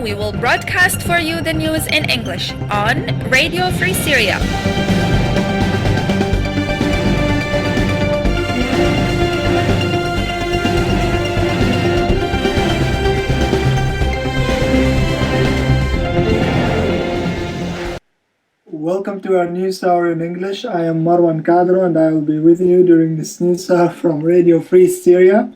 we will broadcast for you the news in English on Radio Free Syria. Welcome to our news hour in English. I am Marwan Kadro and I will be with you during this news hour from Radio Free Syria.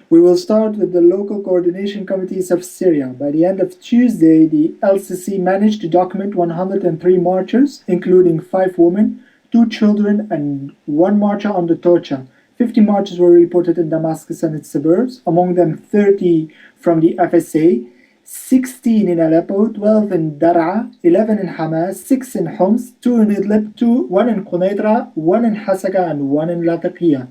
We will start with the local coordination committees of Syria. By the end of Tuesday, the LCC managed to document 103 marchers, including 5 women, 2 children, and 1 marcher under torture. 50 marches were reported in Damascus and its suburbs, among them 30 from the FSA, 16 in Aleppo, 12 in Dar'a, 11 in Hama, 6 in Homs, 2 in Idlib, 1 in Quneitra, 1 in Hasaka, and 1 in Latakia.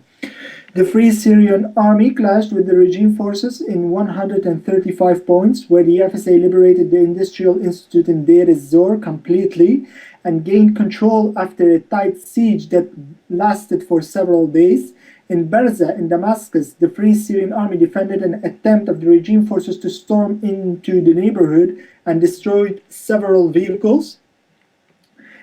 The Free Syrian Army clashed with the regime forces in 135 points, where the FSA liberated the Industrial Institute in Deir ez-Zor completely and gained control after a tight siege that lasted for several days. In Barza, in Damascus, the Free Syrian Army defended an attempt of the regime forces to storm into the neighborhood and destroyed several vehicles.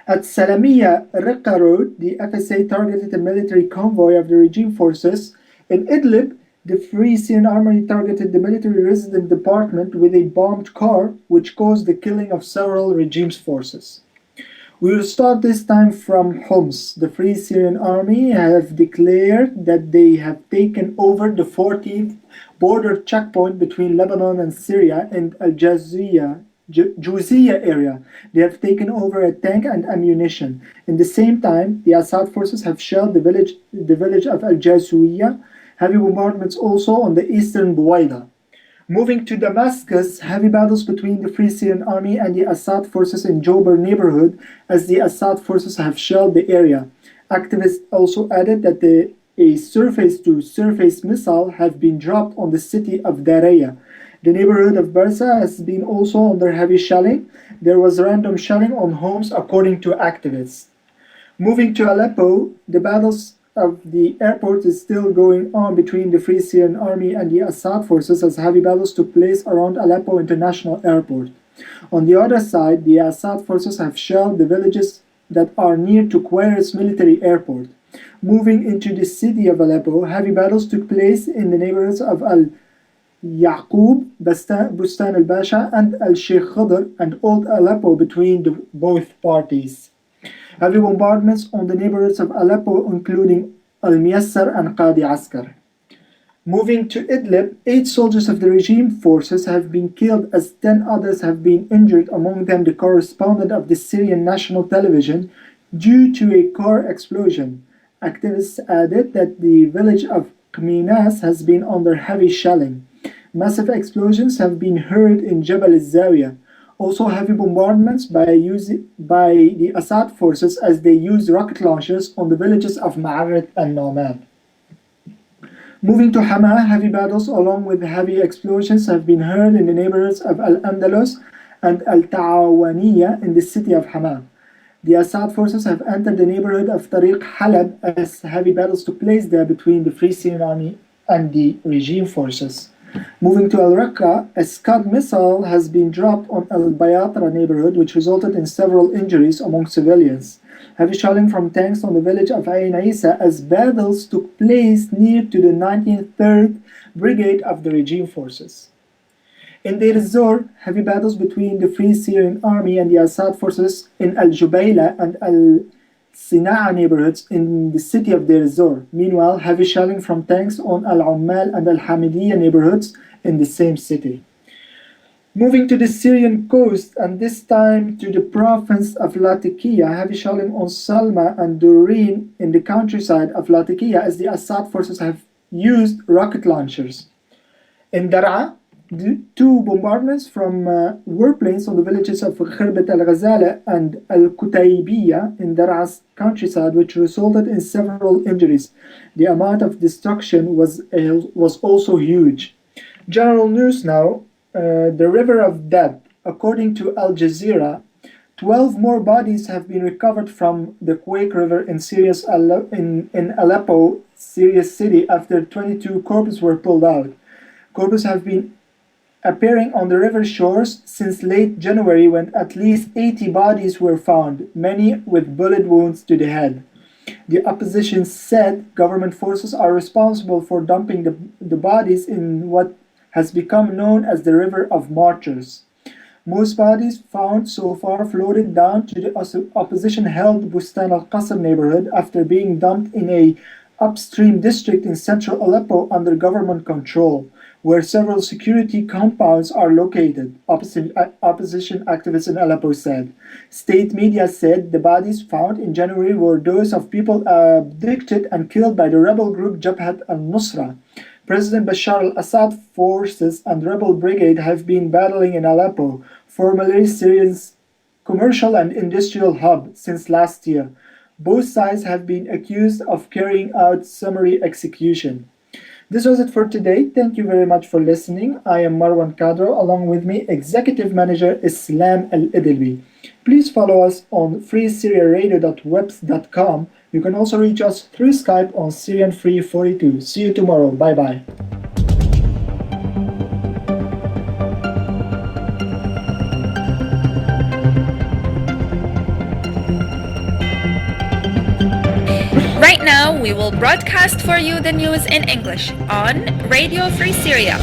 At Salamiya Riqa Road, the FSA targeted a military convoy of the regime forces. In Idlib, the Free Syrian Army targeted the military resident department with a bombed car, which caused the killing of several regime forces. We will start this time from Homs. The Free Syrian Army have declared that they have taken over the 14th border checkpoint between Lebanon and Syria in Al-Juziyya area. They have taken over a tank and ammunition. In the same time, the Assad forces have shelled the village of Al-Jazouiyya. Heavy bombardments also on the eastern Buwaida. Moving to Damascus, heavy battles between the Free Syrian Army and the Assad forces in Jobar neighborhood as the Assad forces have shelled the area. Activists also added that a surface-to-surface missile have been dropped on the city of Daraya. The neighborhood of Barza has been also under heavy shelling. There was random shelling on homes according to activists. Moving to Aleppo, the battles of the airport is still going on between the Free Syrian Army and the Assad forces as heavy battles took place around Aleppo International Airport. On the other side, the Assad forces have shelled the villages that are near to Quairis military airport. Moving into the city of Aleppo, heavy battles took place in the neighborhoods of Al-Yaqub, Bustan al-Basha, and Al-Sheikh Khadr and Old Aleppo between both parties. Heavy bombardments on the neighborhoods of Aleppo, including Al-Miyassar and Qadi Askar. Moving to Idlib, 8 soldiers of the regime forces have been killed as 10 others have been injured, among them the correspondent of the Syrian national television, due to a car explosion. Activists added that the village of Qminas has been under heavy shelling. Massive explosions have been heard in Jabal al-Zawiya. Also heavy bombardments by the Assad forces as they use rocket launchers on the villages of Ma'arit and Nauman. Moving to Hama, heavy battles along with heavy explosions have been heard in the neighborhoods of Al-Andalus and Al-Ta'awaniya in the city of Hama. The Assad forces have entered the neighborhood of Tariq Halab as heavy battles took place there between the Free Syrian Army and the regime forces. Moving to Al-Raqqa, a Scud missile has been dropped on Al-Bayatra neighborhood, which resulted in several injuries among civilians. Heavy shelling from tanks on the village of Ain Isa as battles took place near to the 93rd Brigade of the regime forces. In Deir ez-Zor, heavy battles between the Free Syrian Army and the Assad forces in Al-Jubayla and Al-Sina'a neighborhoods in the city of Deir ez-Zor. Meanwhile, heavy shelling from tanks on Al-Ummal and Al-Hamidiyya neighborhoods in the same city. Moving to the Syrian coast, and this time to the province of Latakia, heavy shelling on Salma and Durin in the countryside of Latakia as the Assad forces have used rocket launchers. In Dar'a, 2 bombardments from warplanes on the villages of Khirbat al-Ghazala and al-Kutaybiyya in Dar'a's countryside, which resulted in several injuries. The amount of destruction was also huge. General news now, the river of death. According to Al Jazeera, 12 more bodies have been recovered from the Quake River in Aleppo, Syria's city, after 22 corpses were pulled out. Corpses have been appearing on the river shores since late January when at least 80 bodies were found, many with bullet wounds to the head. The opposition said government forces are responsible for dumping the bodies in what has become known as the River of Martyrs. Most bodies found so far floated down to the opposition-held Bustan al-Qasr neighborhood after being dumped in a upstream district in central Aleppo under government control, where several security compounds are located, opposition activists in Aleppo said. State media said the bodies found in January were those of people abducted and killed by the rebel group Jabhat al-Nusra. President Bashar al-Assad forces and rebel brigade have been battling in Aleppo, formerly Syria's commercial and industrial hub, since last year. Both sides have been accused of carrying out summary execution. This was it for today. Thank you very much for listening. I am Marwan Kadro. Along with me, Executive Manager Islam Al-Idilwi. Please follow us on freesyriaradio.webs.com. You can also reach us through Skype on Syrian342. See you tomorrow. Bye-bye. Right now, we will broadcast for you the news in English on Radio Free Syria.